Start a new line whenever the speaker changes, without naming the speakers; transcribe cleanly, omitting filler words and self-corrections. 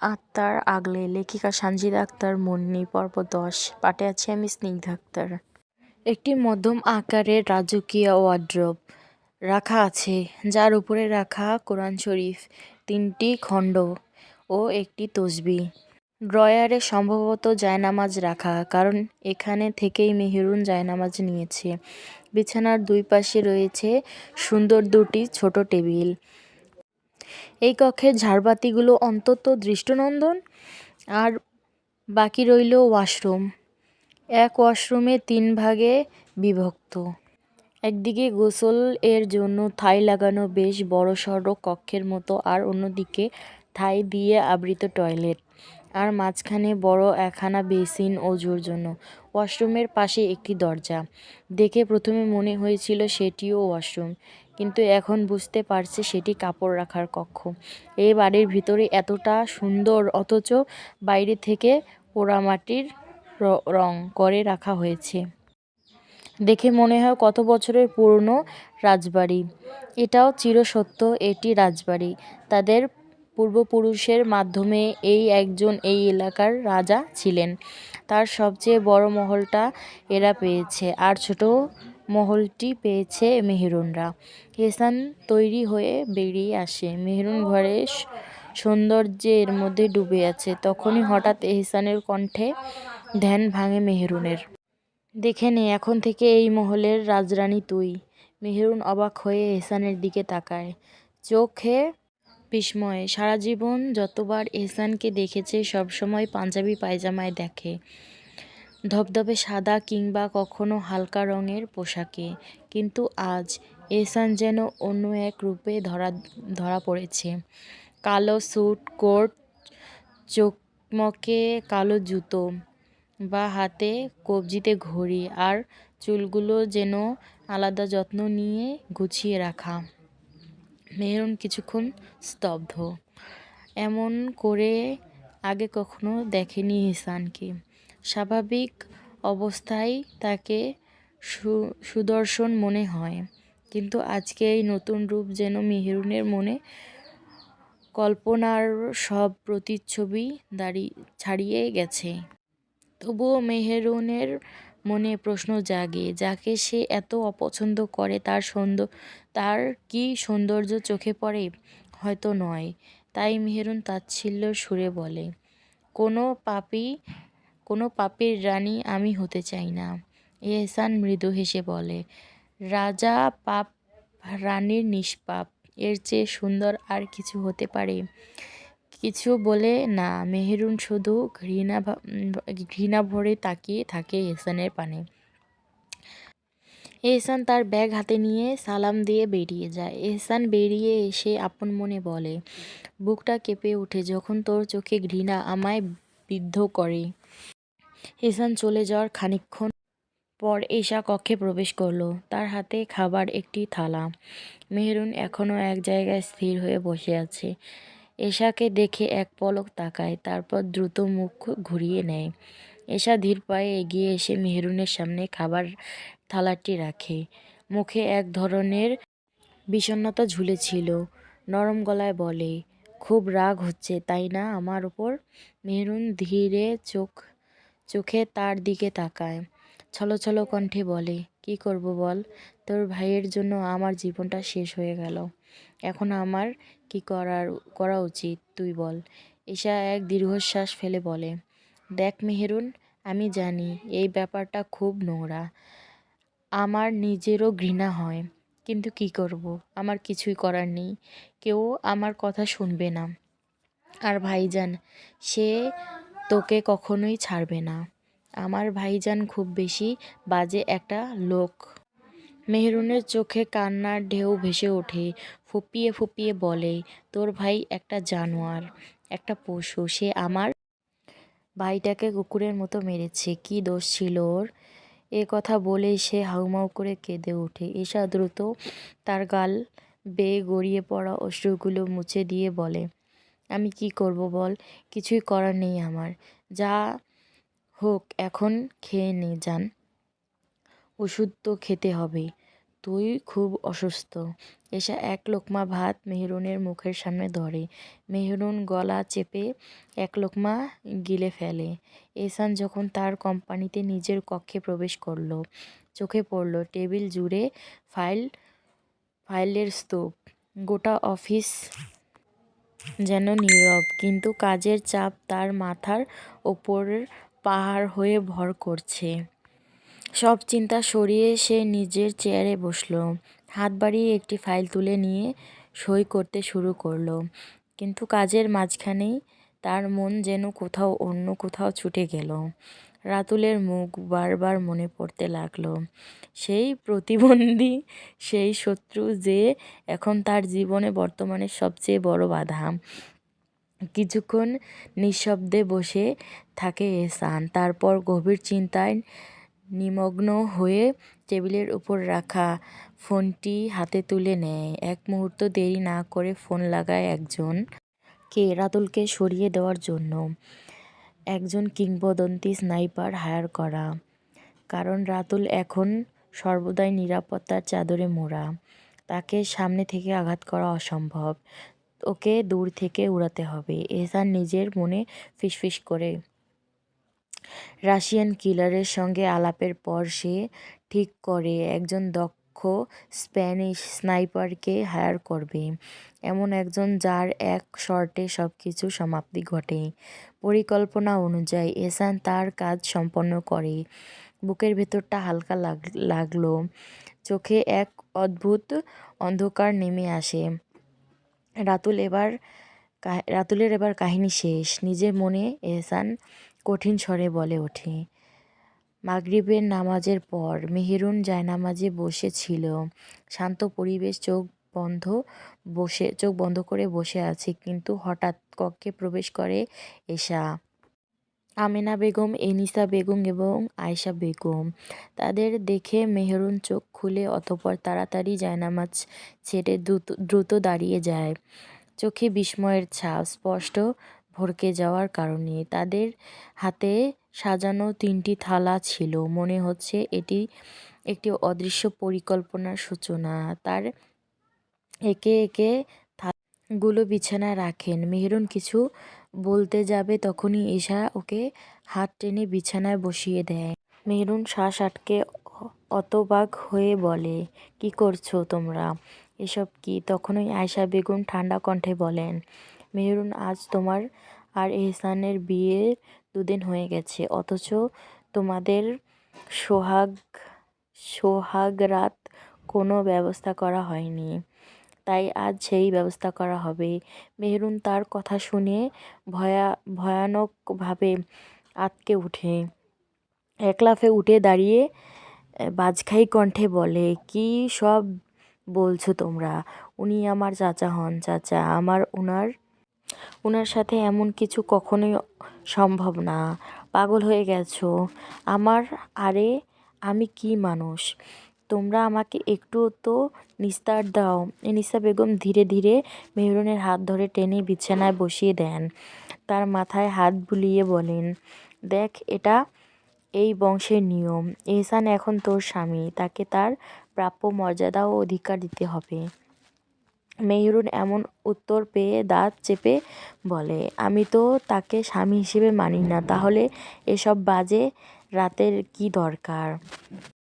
আত্মার আগলে লেখিকা সানজিদা আক্তার মুন্নি পর্ব ১০। পাঠে আছি আমি স্নিগ্ধা আক্তার। একটি মধ্যম আকারের রাজকীয় ওয়ার্ড্রোব রাখা আছে, যার উপরে রাখা কোরআন শরীফ, ৩টি খণ্ড ও একটি তসবিহ। ড্রয়ারে সম্ভবত জায়নামাজ রাখা, কারণ এখানে থেকেই মেহেরুন জায়নামাজ নিয়েছে। বিছানার দুই পাশে রয়েছে সুন্দর দুটি ছোট টেবিল। এই কক্ষের ঝাড়বাতিগুলো অন্তত দৃষ্টিনন্দন। আর বাকি রইল ওয়াশরুম। এক ওয়াশরুমে ৩ ভাগে বিভক্ত। একদিকে গোসল এর জন্য থাই লাগানো বেশ বড়সড় কক্ষের মতো, আর অন্যদিকে থাই দিয়ে আবৃত টয়লেট, আর মাঝখানে বড় একখানা বেসিন অজুর জন্য। ওয়াশরুমের পাশে একটি দরজা। দেখে প্রথমে মনে হয়েছিল সেটিও ওয়াশরুম, কিন্তু এখন বুঝতে পারছে সেটি কাপড় রাখার কক্ষ। এই বাড়ির ভিতরে এতটা সুন্দর, অথচ বাইরে থেকে পোড়ামাটির রং করে রাখা হয়েছে। দেখে মনে হয় কত বছরের পুরনো রাজবাড়ি। এটাও চিরসত্য, এটি রাজবাড়ি। তাদের পূর্বপুরুষের মাধ্যমে একজন এই এলাকার রাজা ছিলেন। তার সবচেয়ে বড় মহলটা এরা পেয়েছে, আর ছোট মহলটি পেয়েছে মেহেরুনরা। এহসান তৈরি হয়ে বেরিয়ে আসে। মেহেরুন ঘরের সৌন্দর্যের মধ্যে ডুবে আছে। তখনই হঠাৎ এহসানের কণ্ঠে ধ্যান ভাঙে মেহেরুনের। দেখে নে, এখন থেকে এই মহলের রাজরানী তুই। মেহেরুন অবাক হয়ে এহসানের দিকে তাকায়, চোখে বিস্ময়। সারা জীবন যতবার এহসানকে দেখেছে, সবসময় পাঞ্জাবি পায়জামায় দেখে, ধবধবে সাদা কিংবা কখনো হালকা রঙের পোশাকে। কিন্তু আজ এহসান যেন অন্য এক রূপে ধরা পড়েছে। কালো স্যুট, কোট, চকমকে কালো জুতো, বা হাতে কবজিতে ঘড়ি, আর চুলগুলো যেন আলাদা যত্ন নিয়ে গুছিয়ে রাখা। মেহেরুন কিছুক্ষণ স্তব্ধ। এমন করে আগে কখনো দেখেনি এহসানকে। স্বাভাবিক অবস্থায় তাকে সুদর্শন মনে হয়, কিন্তু আজকে এই নতুন রূপ যেন মেহেরুনের মনে কল্পনার সব প্রতিচ্ছবি ছাড়িয়ে গেছে। তবুও মেহেরুনের মনে প্রশ্ন জাগে, যাকে সে এত অপছন্দ করে তার কি সৌন্দর্য চোখে পড়ে? হয়তো নয়। তাই মেহেরুন তাচ্ছিল্যের সুরে বলে, কোনো পাপীর রানী আমি হতে চাই না। এহসান মৃদু হেসে বলে, রাজা পাপ, রানীর নিষ্পাপ। এর চেয়ে সুন্দর আর কিছু হতে পারে? কিছু বলে না। মেহেরুন শুধু ঘৃণা ভরে তাকিয়ে থাকে এহসানের পানে। এহসান তার ব্যাগ হাতে নিয়ে সালাম দিয়ে বেরিয়ে যায়। এহসান বেরিয়ে এসে আপন মনে বলে, বুকটা কেঁপে ওঠে যখন তোর চোখে ঘৃণা আমায় বিদ্ধ করে। এহসান চলে যাওয়ার খানিকক্ষণ পর এশা কক্ষে প্রবেশ করলো। তার হাতে খাবার একটি থালা। মেহেরুন এখনো এক জায়গায় স্থির হয়ে বসে আছে। এশাকে দেখে এক পলক তাকায়, তারপর দ্রুত মুখ ঘুরিয়ে নেয়। এশা ধীর পায়ে এগিয়ে এসে মেহেরুনের সামনে খাবার থালাটি রাখে। মুখে এক ধরনের বিষণ্ণতা ঝুলেছিল। নরম গলায় বলে, খুব রাগ হচ্ছে তাই না আমার ওপর? মেহেরুন ধীরে চোখে তার দিকে তাকায়। ছলছল কণ্ঠে বলে, কি করব বল? তোর ভাইয়ের জন্য আমার জীবনটা শেষ হয়ে গেল। এখন আমার কি করা উচিত তুই বল। এশা এক দীর্ঘশ্বাস ফেলে বলে, দেখ মেহেরুন, আমি জানি এই ব্যাপারটা খুব নোংরা, আমার নিজেরও ঘৃণা হয়, কিন্তু কি করব? আমার কিছুই করার নেই। কেউ আমার কথা শুনবে না। আর ভাইজান, সে তোকে কখনোই ছাড়বে না। আমার ভাইজান খুব বেশি বাজে একটা লোক। মেহেরুনের চোখে কান্নার ঢেউ ভেসে ওঠে। ফুপিয়ে ফুপিয়ে বলে, তোর ভাই একটা জানোয়ার, একটা পশু। সে আমার ভাইটাকে কুকুরের মতো মেরেছে। কি দোষ ছিল ওর? এ কথা বলেই সে হাউমাউ করে কেঁদে ওঠে। এশা দ্রুত তার গাল বেয়ে গড়িয়ে পড়া অশ্রুগুলো মুছে দিয়ে বলে, আমি কি করব বল? কিছুই করার নেই আমার। যা হোক এখন খেয়ে নে জান, ওষুধ তো খেতে হবে। তুই খুব অসুস্থ। এসা এক লোকমা ভাত মেহেরুনের মুখের সামনে ধরে। মেহেরুন গলা চেপে এক লোকমা গিলে ফেলে। এহসান যখন তার কোম্পানিতে নিজের কক্ষে প্রবেশ করলো, চোখে পড়ল টেবিল জুড়ে ফাইলের স্তূপ। গোটা অফিস যেন নীরব, কিন্তু কাজের চাপ তার মাথার ওপর পাহাড় হয়ে ভর করছে। সব চিন্তা সরিয়ে সে নিজের চেয়ারে বসল, হাত বাড়িয়ে একটি ফাইল তুলে নিয়ে সই করতে শুরু করলো। কিন্তু কাজের মাঝখানেই তার মন যেন অন্য কোথাও ছুটে গেল। রাতুলের মুখ বারবার মনে পড়তে লাগলো। সেই প্রতিবন্ধী, সেই শত্রু যে এখন তার জীবনে বর্তমানে সবচেয়ে বড় বাধা। কিছুক্ষণ নিঃশব্দে বসে থাকে এহসান, তারপর গভীর চিন্তায় নিমগ্ন হয়ে টেবিলের উপর রাখা ফোনটি হাতে তুলে নেয়। এক মুহূর্ত দেরি না করে ফোন লাগায় রাতুলকে সরিয়ে দেওয়ার জন্য। একজন কিংবদন্তি স্নাইপার হায়ার করা, কারণ রাতুল এখন সর্বদাই নিরাপত্তার চাদরে মোড়া। তাকে সামনে থেকে আঘাত করা অসম্ভব, ওকে দূর থেকে উড়াতে হবে। এহসান নিজের মনে ফিসফিস করে। রাশিয়ান কিলারের সঙ্গে আলাপের পর সে ঠিক করে একজন দক্ষ স্প্যানিশ স্নাইপারকে হায়ার করবে। এমন একজন যার এক শর্টে সবকিছু সমাপ্তি ঘটে। পরিকল্পনা অনুযায়ী এহসান তার কাজ সম্পন্ন করে। বুকের ভেতরটা হালকা লাগলো, চোখে এক অদ্ভুত অন্ধকার নেমে আসে। রাতুলের এবার কাহিনী শেষ। নিজের মনে এহসান কঠিন স্বরে বলে ওঠে। মাগরিবের নামাজের পর মেহেরুন জায়নামাজে বসে ছিল। শান্ত পরিবেশ, চোখ বন্ধ করে বসে আছে, কিন্তু হঠাৎ কক্ষে প্রবেশ করে এশা, আমেনা বেগম, এনিসা বেগম এবং আয়েশা বেগম। তাদের দেখে মেহেরুন চোখ খুলে, অতঃপর তাড়াতাড়ি জায়নামাজ ছেড়ে দ্রুত দাঁড়িয়ে যায়। চোখে বিস্ময়ের ছাপ, স্পষ্ট ভড়কে যাওয়ার কারণে। তাদের হাতে সাজানো 3টি থালা ছিল, মনে হচ্ছে এটি একটি অদৃশ্য পরিকল্পনার সূচনা। তার একে একে থালাগুলো বিছানায় রাখেন। মেহেরুন কিছু বলতে যাবে, তখনই এশা ওকে হাত টেনে বিছানায় বসিয়ে দেয়। মেহেরুন শ্বাস আটকে হতবাক হয়ে বলে, কি করছো তোমরা? এসব কি? তখনই আয়েশা বেগম ঠান্ডা কণ্ঠে বলেন, মেহেরুন, আজ তোমার আর এহসানের বিয়ের 2 দিন হয়ে গেছে, অথচ তোমাদের সোহাগরাত কোনো ব্যবস্থা করা হয়নি। তাই আজ সেই ব্যবস্থা করা হবে। মেহেরুন তার কথা শুনে ভয়ানকভাবে আঁতকে ওঠে। এক লাফে উঠে দাঁড়িয়ে বাজখাই কণ্ঠে বলে, কি সব বলছো তোমরা? উনি আমার চাচা হন। চাচা আমার, উনার সাথে এমন কিছু কখনোই সম্ভব না। পাগল হয়ে গেছো আরে আমি কি মানুষ? তোমরা আমাকে একটু তো নিস্তার দাও। এনিসা বেগম ধীরে ধীরে মেহেরুনের হাত ধরে টেনে বিছানায় বসিয়ে দেন। তার মাথায় হাত বুলিয়ে বলেন, দেখ, এটা এই বংশের নিয়ম। এহসান এখন তোর স্বামী, তাকে তার প্রাপ্য মর্যাদা ও অধিকার দিতে হবে। মেহেরুন এমন উত্তর পেয়ে দাঁত চেপে বলে, আমি তো তাকে স্বামী হিসেবে মানি না, তাহলে এসব বাজে রাতের কি দরকার?